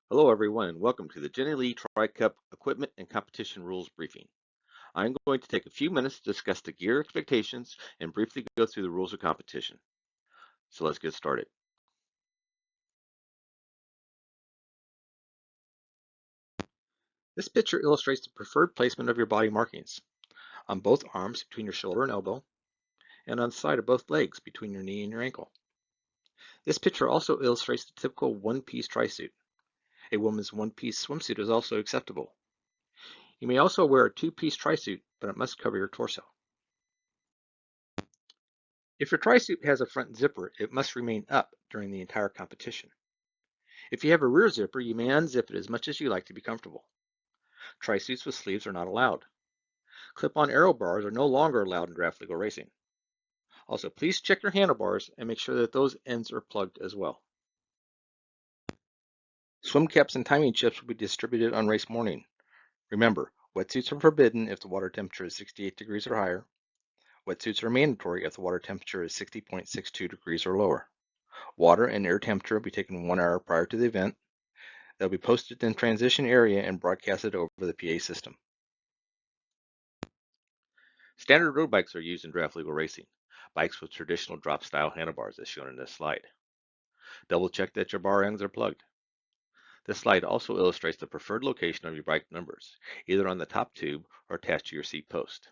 Hello, everyone, and welcome to the Jenny Lee Tri-Cup Equipment and Competition Rules Briefing. I'm going to take a few minutes to discuss the gear expectations and briefly go through the rules of competition. So let's get started. This picture illustrates the preferred placement of your body markings on both arms between your shoulder and elbow, and on the side of both legs between your knee and your ankle. This picture also illustrates the typical one-piece tri-suit. A woman's one-piece swimsuit is also acceptable. You may also wear a two-piece tri-suit, but it must cover your torso. If your tri-suit has a front zipper, it must remain up during the entire competition. If you have a rear zipper, you may unzip it as much as you like to be comfortable. Tri-suits with sleeves are not allowed. Clip-on arrow bars are no longer allowed in draft legal racing. Also, please check your handlebars and make sure that those ends are plugged as well. Swim caps and timing chips will be distributed on race morning. Remember, wetsuits are forbidden if the water temperature is 68 degrees or higher. Wetsuits are mandatory if the water temperature is 60.62 degrees or lower. Water and air temperature will be taken 1 hour prior to the event. They'll be posted in transition area and broadcasted over the PA system. Standard road bikes are used in draft legal racing, bikes with traditional drop style handlebars as shown in this slide. Double check that your bar ends are plugged. This slide also illustrates the preferred location of your bike numbers, either on the top tube or attached to your seat post.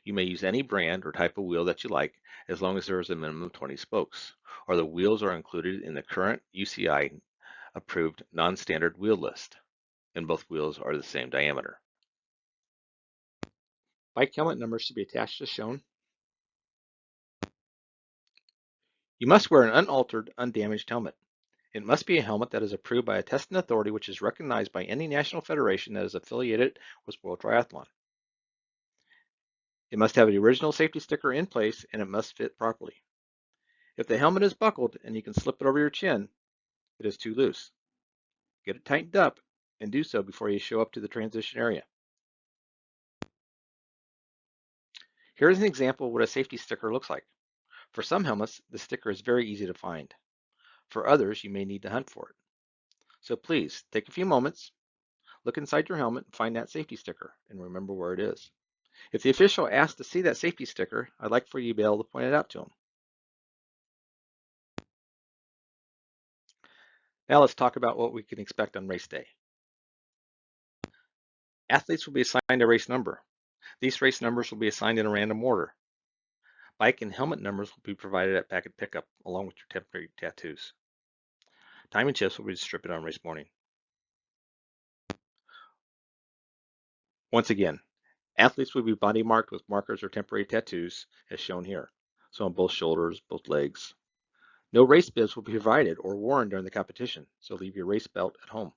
You may use any brand or type of wheel that you like as long as there is a minimum of 20 spokes, or the wheels are included in the current UCI approved non-standard wheel list, and both wheels are the same diameter. Bike helmet numbers should be attached as shown. You must wear an unaltered, undamaged helmet. It must be a helmet that is approved by a testing authority which is recognized by any national federation that is affiliated with World Triathlon. It must have the original safety sticker in place and it must fit properly. If the helmet is buckled and you can slip it over your chin, it is too loose. Get it tightened up and do so before you show up to the transition area. Here is an example of what a safety sticker looks like. For some helmets, the sticker is very easy to find. For others, you may need to hunt for it. So please, take a few moments, look inside your helmet and find that safety sticker and remember where it is. If the official asks to see that safety sticker, I'd like for you to be able to point it out to him. Now let's talk about what we can expect on race day. Athletes will be assigned a race number. These race numbers will be assigned in a random order. Bike and helmet numbers will be provided at packet pickup along with your temporary tattoos. Timing chips will be distributed on race morning. Once again, athletes will be body marked with markers or temporary tattoos as shown here. So on both shoulders, both legs. No race bibs will be provided or worn during the competition, so leave your race belt at home.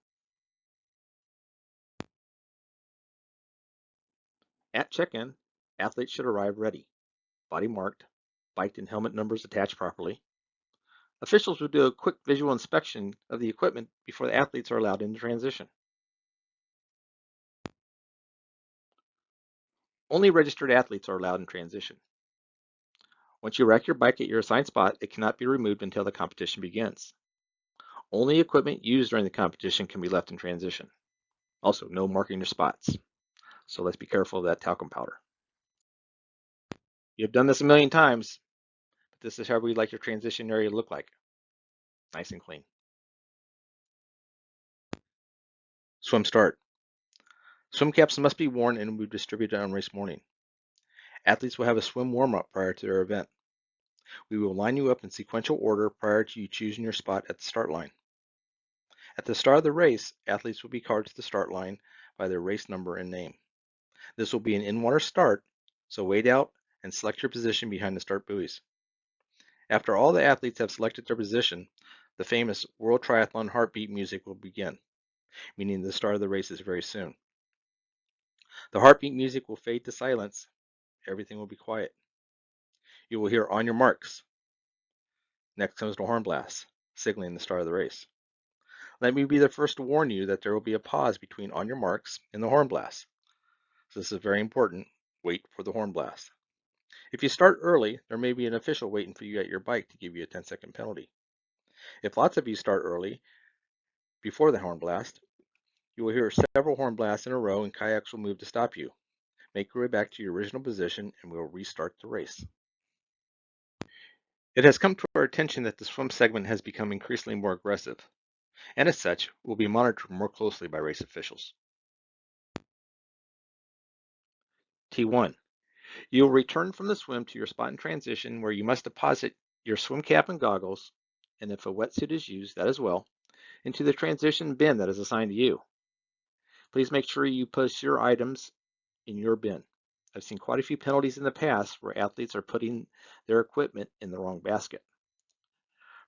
At check-in, athletes should arrive ready, body marked, bike and helmet numbers attached properly. Officials will do a quick visual inspection of the equipment before the athletes are allowed into transition. Only registered athletes are allowed in transition. Once you rack your bike at your assigned spot, it cannot be removed until the competition begins. Only equipment used during the competition can be left in transition. Also, no marking your spots. So let's be careful of that talcum powder. You've done this a million times, but this is how we'd like your transition area to look like. Nice and clean. Swim start. Swim caps must be worn and will be distributed on race morning. Athletes will have a swim warm-up prior to their event. We will line you up in sequential order prior to you choosing your spot at the start line. At the start of the race, athletes will be carded to the start line by their race number and name. This will be an in-water start, so wade out and select your position behind the start buoys. After all the athletes have selected their position, the famous World Triathlon heartbeat music will begin, meaning the start of the race is very soon. The heartbeat music will fade to silence. Everything will be quiet. You will hear "on your marks." Next comes the horn blast, signaling the start of the race. Let me be the first to warn you that there will be a pause between "on your marks" and the horn blast. So this is very important. Wait for the horn blast. If you start early, there may be an official waiting for you at your bike to give you a 10-second penalty. If lots of you start early, Before the horn blast, you will hear several horn blasts in a row and kayaks will move to stop you. Make your way back to your original position and we'll restart the race. It has come to our attention that the swim segment has become increasingly more aggressive, and as such, will be monitored more closely by race officials. T1. You will return from the swim to your spot in transition where you must deposit your swim cap and goggles, and if a wetsuit is used, that as well, into the transition bin that is assigned to you. Please make sure you push your items in your bin. I've seen quite a few penalties in the past where athletes are putting their equipment in the wrong basket.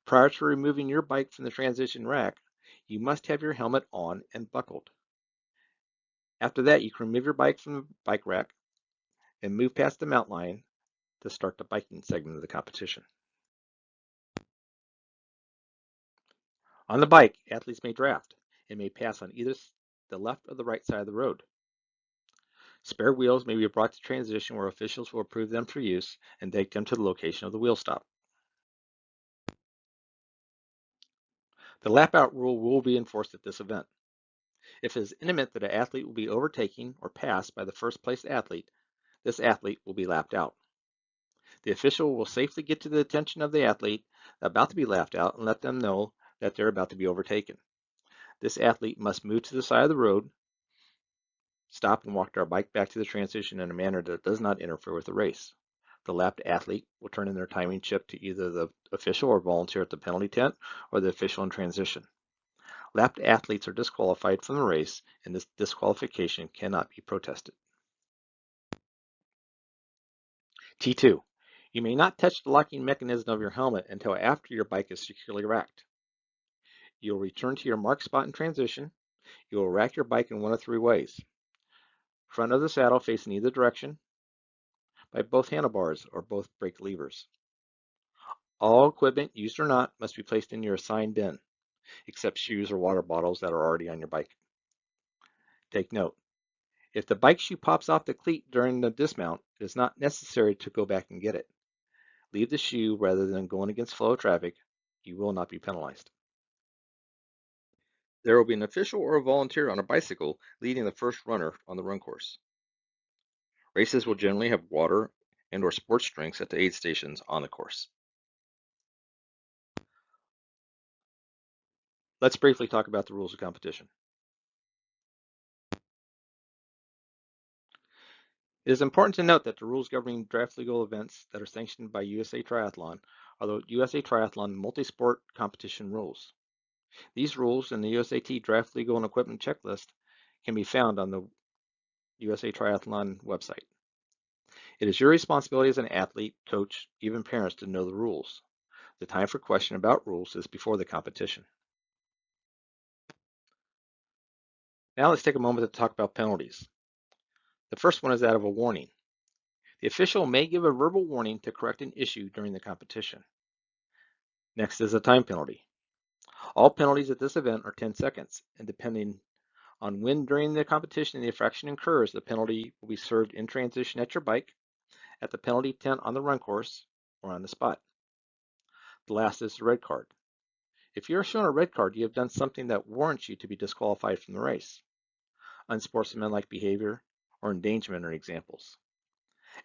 Prior to removing your bike from the transition rack, you must have your helmet on and buckled. After that, you can remove your bike from the bike rack and move past the mount line to start the biking segment of the competition. On the bike, athletes may draft and may pass on either the left or the right side of the road. Spare wheels may be brought to transition where officials will approve them for use and take them to the location of the wheel stop. The lap out rule will be enforced at this event. If it is imminent that an athlete will be overtaken or passed by the first place athlete, this athlete will be lapped out. The official will safely get to the attention of the athlete about to be lapped out and let them know that they're about to be overtaken. This athlete must move to the side of the road, stop and walk their bike back to the transition in a manner that does not interfere with the race. The lapped athlete will turn in their timing chip to either the official or volunteer at the penalty tent or the official in transition. Lapped athletes are disqualified from the race, and this disqualification cannot be protested. T2. You may not touch the locking mechanism of your helmet until after your bike is securely racked. You will return to your marked spot in transition. You will rack your bike in one of three ways. Front of the saddle facing either direction, by both handlebars or both brake levers. All equipment, used or not, must be placed in your assigned bin, except shoes or water bottles that are already on your bike. Take note, if the bike shoe pops off the cleat during the dismount, it is not necessary to go back and get it. Leave the shoe rather than going against flow of traffic. You will not be penalized. There will be an official or a volunteer on a bicycle leading the first runner on the run course. Races will generally have water and or sports drinks at the aid stations on the course. Let's briefly talk about the rules of competition. It is important to note that the rules governing draft legal events that are sanctioned by USA Triathlon are the USA Triathlon multi-sport competition rules. These rules and the USAT draft legal and equipment checklist can be found on the USA Triathlon website. It is your responsibility as an athlete, coach, even parents to know the rules. The time for question about rules is before the competition. Now let's take a moment to talk about penalties. The first one is that of a warning. The official may give a verbal warning to correct an issue during the competition. Next is a time penalty. All penalties at this event are 10 seconds, and depending on when during the competition the infraction occurs, the penalty will be served in transition at your bike, at the penalty tent on the run course, or on the spot. The last is the red card. If you are shown a red card, you have done something that warrants you to be disqualified from the race. Unsportsmanlike behavior or endangerment are examples.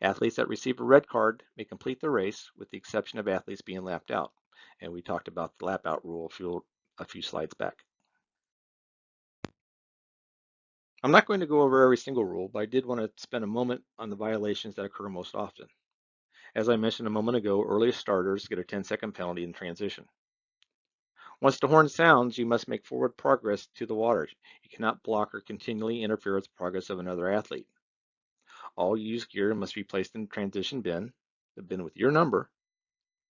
Athletes that receive a red card may complete the race, with the exception of athletes being lapped out. And we talked about the lap out rule a few slides back. I'm not going to go over every single rule, but I did want to spend a moment on the violations that occur most often. As I mentioned a moment ago, early starters get a 10-second penalty in transition. Once the horn sounds, you must make forward progress to the water. You cannot block or continually interfere with the progress of another athlete. All used gear must be placed in the transition bin, the bin with your number,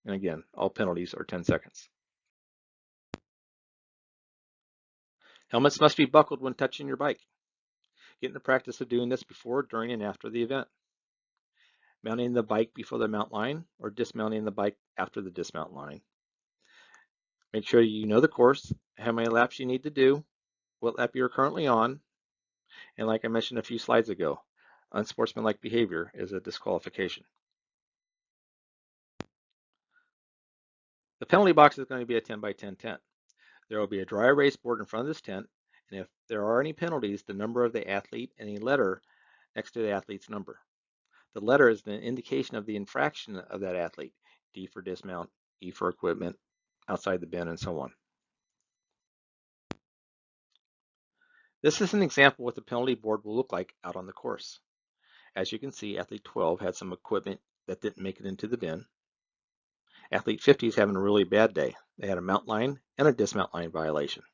and again, all penalties are 10 seconds. Helmets must be buckled when touching your bike. Get in the practice of doing this before, during, and after the event. Mounting the bike before the mount line or dismounting the bike after the dismount line. Make sure you know the course, how many laps you need to do, what lap you're currently on, and like I mentioned a few slides ago, unsportsmanlike behavior is a disqualification. The penalty box is going to be a 10 by 10 tent. There will be a dry erase board in front of this tent, and if there are any penalties, the number of the athlete and a letter next to the athlete's number. The letter is the indication of the infraction of that athlete, D for dismount, E for equipment, outside the bin, and so on. This is an example of what the penalty board will look like out on the course. As you can see, athlete 12 had some equipment that didn't make it into the bin. Athlete 50 is having a really bad day. They had a mount line and a dismount line violation.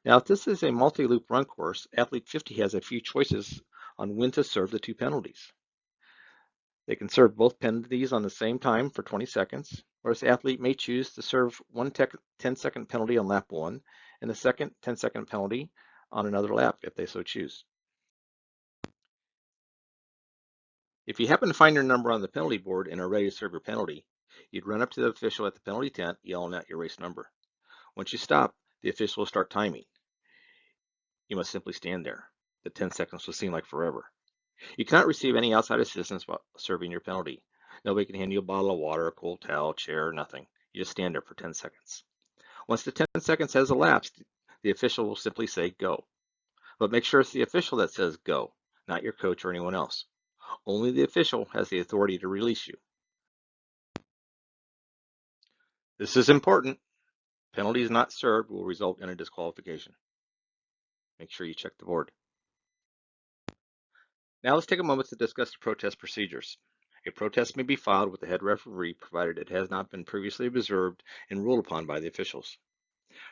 Now, if this is a multi-loop run course, athlete 50 has a few choices on when to serve the two penalties. They can serve both penalties on the same time for 20 seconds, or this athlete may choose to serve one 10-second penalty on lap 1 and the second 10-second penalty on another lap if they so choose. If you happen to find your number on the penalty board and are ready to serve your penalty, you'd run up to the official at the penalty tent yelling out your race number. Once you stop, the official will start timing. You must simply stand there. The 10 seconds will seem like forever. You cannot receive any outside assistance while serving your penalty. Nobody can hand you a bottle of water, a cold towel, chair, nothing. You just stand there for 10 seconds. Once the 10 seconds has elapsed, the official will simply say go. But make sure it's the official that says go, not your coach or anyone else. Only the official has the authority to release you. This is important. Penalties not served will result in a disqualification. Make sure you check the board. Now let's take a moment to discuss the protest procedures. A protest may be filed with the head referee provided it has not been previously observed and ruled upon by the officials.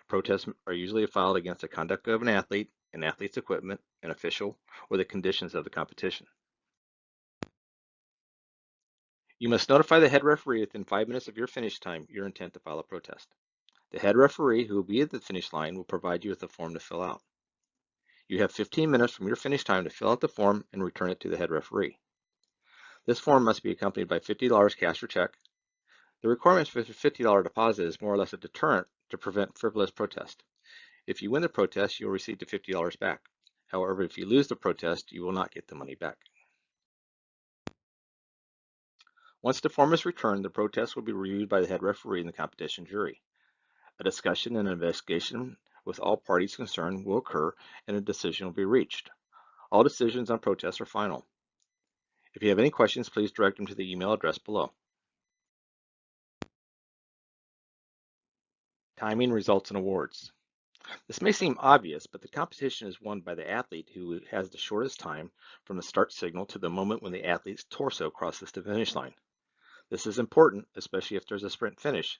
Protests are usually filed against the conduct of an athlete, an athlete's equipment, an official, or the conditions of the competition. You must notify the head referee within 5 minutes of your finish time your intent to file a protest. The head referee, who will be at the finish line, will provide you with a form to fill out. You have 15 minutes from your finish time to fill out the form and return it to the head referee. This form must be accompanied by $50 cash or check. The requirement for a $50 deposit is more or less a deterrent to prevent frivolous protest. If you win the protest, you'll receive the $50 back. However, if you lose the protest, you will not get the money back. Once the form is returned, the protest will be reviewed by the head referee and the competition jury. A discussion and investigation with all parties concerned will occur and a decision will be reached. All decisions on protests are final. If you have any questions, please direct them to the email address below. Timing, results, and awards. This may seem obvious, but the competition is won by the athlete who has the shortest time from the start signal to the moment when the athlete's torso crosses the finish line. This is important, especially if there's a sprint finish.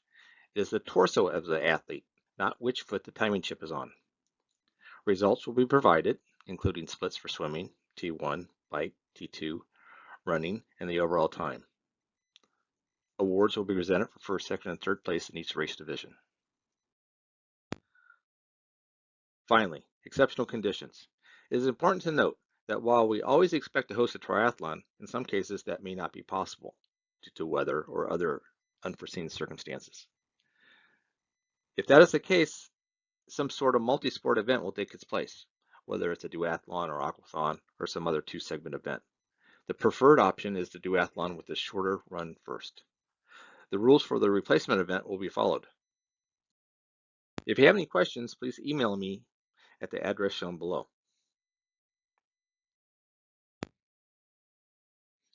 It is the torso of the athlete, not which foot the timing chip is on. Results will be provided, including splits for swimming, T1, bike, T2, running, and the overall time. Awards will be presented for first, second, and third place in each race division. Finally, exceptional conditions. It is important to note that while we always expect to host a triathlon, in some cases that may not be possible due to weather or other unforeseen circumstances. If that is the case, some sort of multi-sport event will take its place, whether it's a duathlon or aquathon or some other two-segment event. The preferred option is the duathlon with a shorter run first. The rules for the replacement event will be followed. If you have any questions, please email me at the address shown below.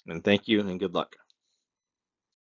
And thank you and good luck.